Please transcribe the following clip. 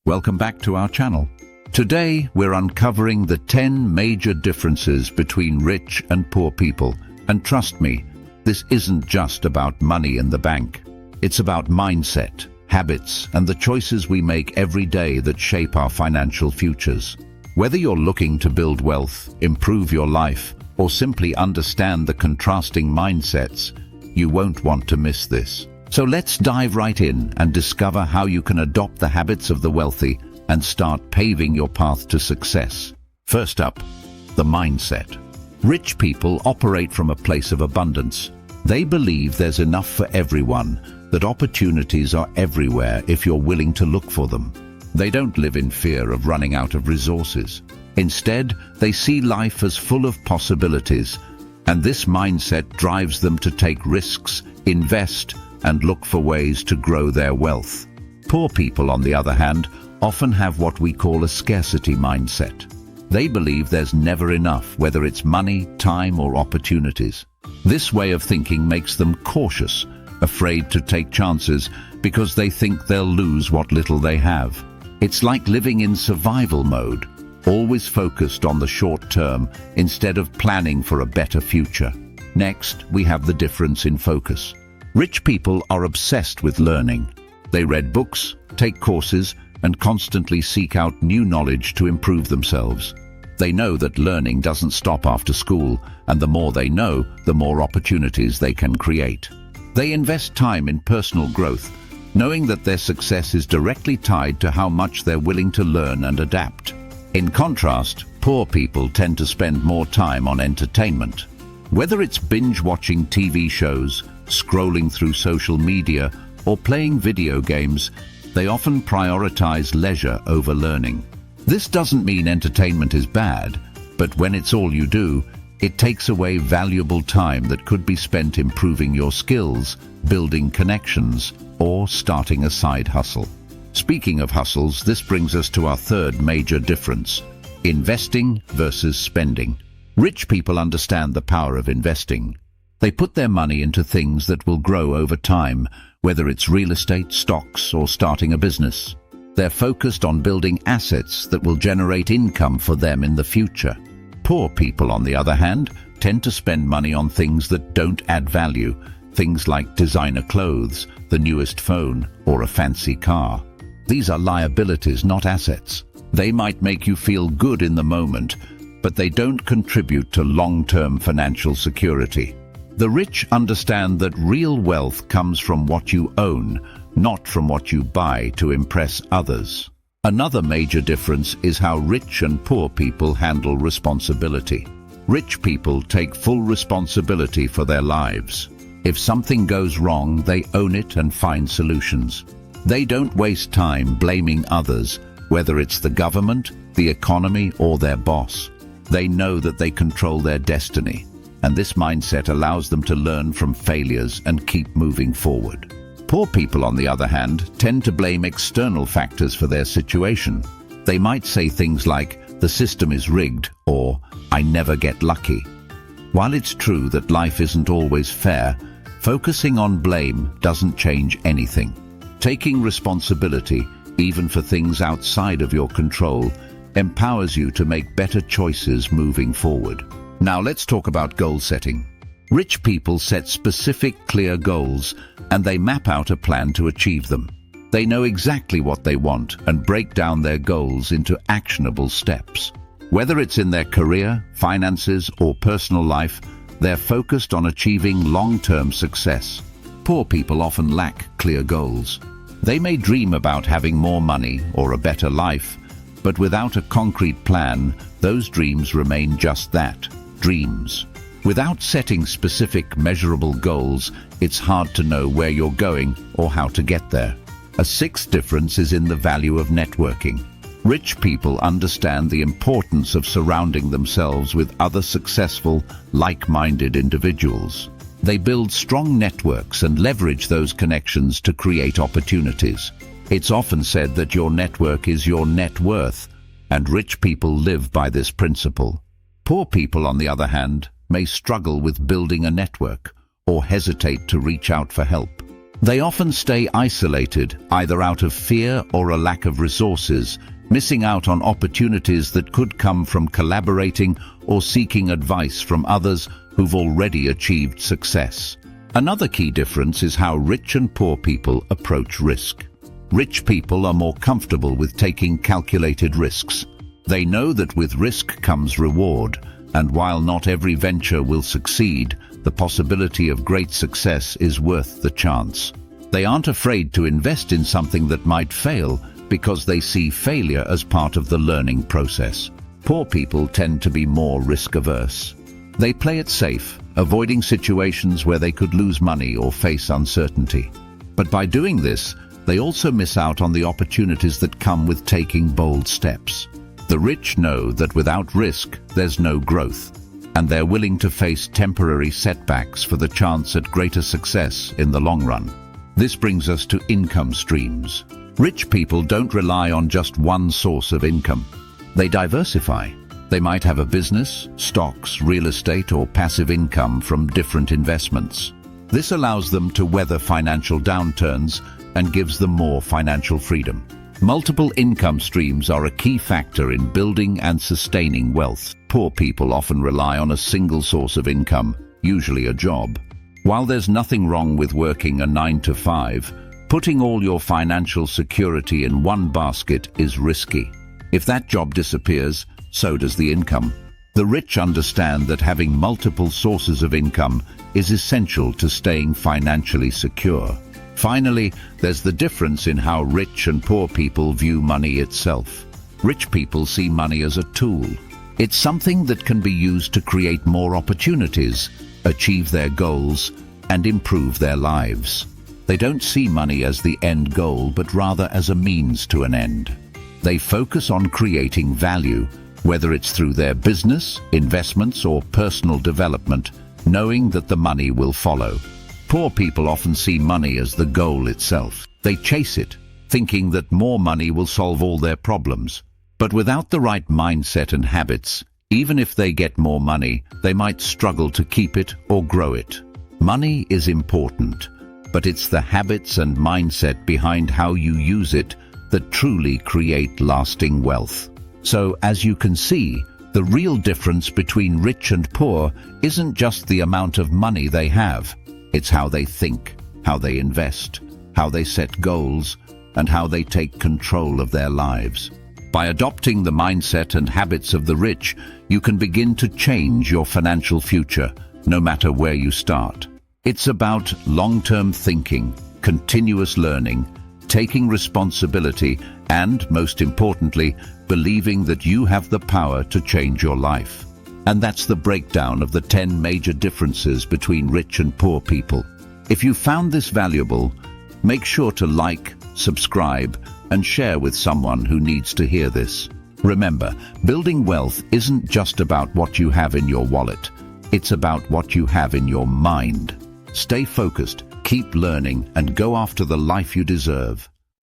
Welcome back to our channel. Today, we're uncovering the 10 major differences between rich and poor people. And trust me, this isn't just about money in the bank. It's about mindset, habits, and the choices we make every day that shape our financial futures. Whether you're looking to build wealth, improve your life, or simply understand the contrasting mindsets, you won't want to miss this. So let's dive right in and discover how you can adopt the habits of the wealthy and start paving your path to success. First up, the mindset. Rich people operate from a place of abundance. They believe there's enough for everyone, that opportunities are everywhere if you're willing to look for them. They don't live in fear of running out of resources. Instead, they see life as full of possibilities, and this mindset drives them to take risks, invest, and look for ways to grow their wealth. Poor people, on the other hand, often have what we call a scarcity mindset. They believe there's never enough, whether it's money, time, or opportunities. This way of thinking makes them cautious, afraid to take chances because they think they'll lose what little they have. It's like living in survival mode, always focused on the short term instead of planning for a better future. Next, we have the difference in focus. Rich people are obsessed with learning. They read books, take courses, and constantly seek out new knowledge to improve themselves. They know that learning doesn't stop after school, and the more they know, the more opportunities they can create. They invest time in personal growth, knowing that their success is directly tied to how much they're willing to learn and adapt. In contrast, poor people tend to spend more time on entertainment. Whether it's binge-watching TV shows, scrolling through social media, or playing video games, they often prioritize leisure over learning. This doesn't mean entertainment is bad, but when it's all you do, it takes away valuable time that could be spent improving your skills, building connections, or starting a side hustle. Speaking of hustles, this brings us to our third major difference: investing versus spending. Rich people understand the power of investing. They put their money into things that will grow over time, whether it's real estate, stocks, or starting a business. They're focused on building assets that will generate income for them in the future. Poor people, on the other hand, tend to spend money on things that don't add value, things like designer clothes, the newest phone, or a fancy car. These are liabilities, not assets. They might make you feel good in the moment, but they don't contribute to long-term financial security. The rich understand that real wealth comes from what you own, not from what you buy to impress others. Another major difference is how rich and poor people handle responsibility. Rich people take full responsibility for their lives. If something goes wrong, they own it and find solutions. They don't waste time blaming others, whether it's the government, the economy, or their boss. They know that they control their destiny, and this mindset allows them to learn from failures and keep moving forward. Poor people, on the other hand, tend to blame external factors for their situation. They might say things like, "The system is rigged," or "I never get lucky." While it's true that life isn't always fair, focusing on blame doesn't change anything. Taking responsibility, even for things outside of your control, empowers you to make better choices moving forward. Now let's talk about goal setting. Rich people set specific, clear goals, and they map out a plan to achieve them. They know exactly what they want and break down their goals into actionable steps. Whether it's in their career, finances, or personal life, they're focused on achieving long-term success. Poor people often lack clear goals. They may dream about having more money or a better life, but without a concrete plan, those dreams remain just that, dreams. Without setting specific, measurable goals, it's hard to know where you're going or how to get there. A sixth difference is in the value of networking. Rich people understand the importance of surrounding themselves with other successful, like-minded individuals. They build strong networks and leverage those connections to create opportunities. It's often said that your network is your net worth, and rich people live by this principle. Poor people, on the other hand, may struggle with building a network or hesitate to reach out for help. They often stay isolated, either out of fear or a lack of resources, missing out on opportunities that could come from collaborating or seeking advice from others who've already achieved success. Another key difference is how rich and poor people approach risk. Rich people are more comfortable with taking calculated risks. They know that with risk comes reward, and while not every venture will succeed, the possibility of great success is worth the chance. They aren't afraid to invest in something that might fail because they see failure as part of the learning process. Poor people tend to be more risk-averse. They play it safe, avoiding situations where they could lose money or face uncertainty. But by doing this, they also miss out on the opportunities that come with taking bold steps. The rich know that without risk, there's no growth, and they're willing to face temporary setbacks for the chance at greater success in the long run. This brings us to income streams. Rich people don't rely on just one source of income. They diversify. They might have a business, stocks, real estate, or passive income from different investments. This allows them to weather financial downturns and gives them more financial freedom. Multiple income streams are a key factor in building and sustaining wealth. Poor people often rely on a single source of income, usually a job. While there's nothing wrong with working a 9-to-5, putting all your financial security in one basket is risky. If that job disappears, so does the income. The rich understand that having multiple sources of income is essential to staying financially secure. Finally, there's the difference in how rich and poor people view money itself. Rich people see money as a tool. It's something that can be used to create more opportunities, achieve their goals, and improve their lives. They don't see money as the end goal, but rather as a means to an end. They focus on creating value, whether it's through their business, investments, or personal development, knowing that the money will follow. Poor people often see money as the goal itself. They chase it, thinking that more money will solve all their problems. But without the right mindset and habits, even if they get more money, they might struggle to keep it or grow it. Money is important, but it's the habits and mindset behind how you use it that truly create lasting wealth. So, as you can see, the real difference between rich and poor isn't just the amount of money they have. It's how they think, how they invest, how they set goals, and how they take control of their lives. By adopting the mindset and habits of the rich, you can begin to change your financial future, no matter where you start. It's about long-term thinking, continuous learning, taking responsibility, and, most importantly, believing that you have the power to change your life. And that's the breakdown of the 10 major differences between rich and poor people. If you found this valuable, make sure to like, subscribe, and share with someone who needs to hear this. Remember, building wealth isn't just about what you have in your wallet. It's about what you have in your mind. Stay focused, keep learning, and go after the life you deserve.